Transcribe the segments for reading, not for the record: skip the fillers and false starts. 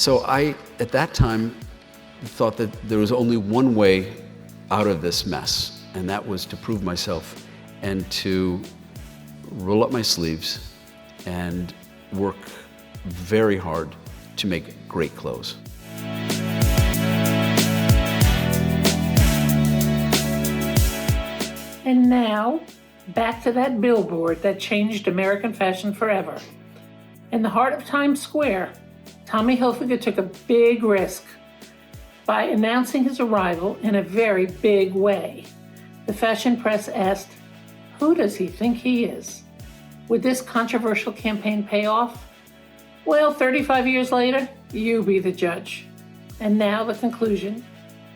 So I, at that time, thought that there was only one way out of this mess, and that was to prove myself and to roll up my sleeves and work very hard to make great clothes. And now, back to that billboard that changed American fashion forever. In the heart of Times Square, Tommy Hilfiger took a big risk by announcing his arrival in a very big way. The fashion press asked, "Who does he think he is?" Would this controversial campaign pay off? Well, 35 years later, you be the judge. And now the conclusion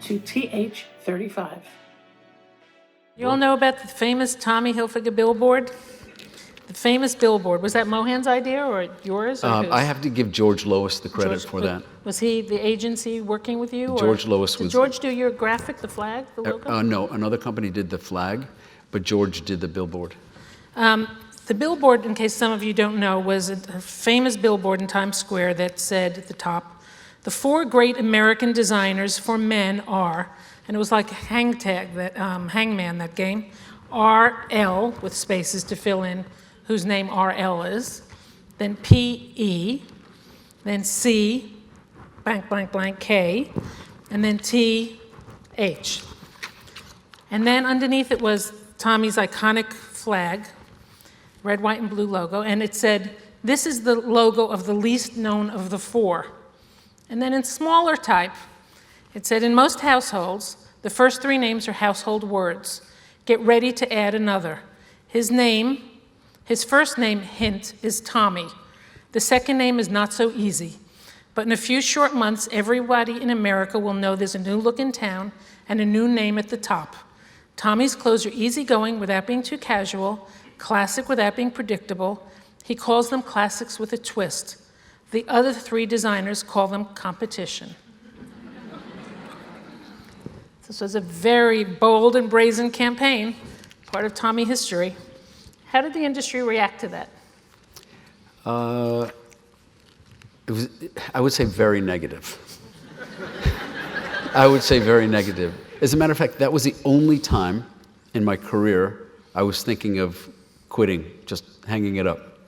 to TH35. You all know about the famous Tommy Hilfiger billboard? The famous billboard. Was that Mohan's idea or yours? Or I have to give George Lois the credit for that. Was he the agency working with you? George Lois was. Did George do your graphic, the flag, the logo? No, another company did the flag, but George did the billboard. The billboard, in case some of you don't know, was a famous billboard in Times Square that said at the top, "The four great American designers for men are," and it was like a hang tag, that hangman, that game, RL, with spaces to fill in whose name RL is, then PE, then C, blank, blank, blank, K, and then TH. And then underneath it was Tommy's iconic flag, red, white, and blue logo, and it said, "This is the logo of the least known of the four." And then in smaller type, it said, "In most households, the first three names are household words. Get ready to add another. His first name, hint, is Tommy. The second name is not so easy. But in a few short months, everybody in America will know there's a new look in town and a new name at the top. Tommy's clothes are easygoing without being too casual, classic without being predictable. He calls them classics with a twist. The other three designers call them competition." This was a very bold and brazen campaign, part of Tommy history. How did the industry react to that? I would say very negative. I would say very negative. As a matter of fact, that was the only time in my career I was thinking of quitting, just hanging it up.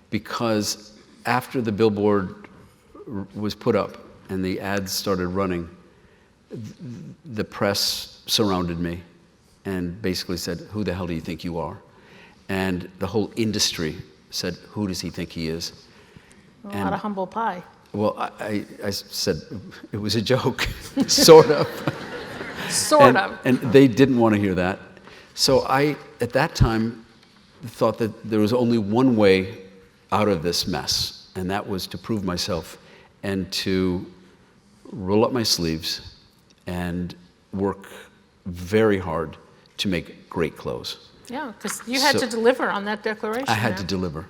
Because after the billboard was put up and the ads started running, the press surrounded me and basically said, "Who the hell do you think you are?" And the whole industry said, "Who does he think he is?" A lot of humble pie. Well, I said it was a joke, sort of. Sort of. And they didn't want to hear that. So I, at that time, thought that there was only one way out of this mess, and that was to prove myself and to roll up my sleeves and work very hard to make great clothes. Yeah, because you had to deliver on that declaration. I had to deliver.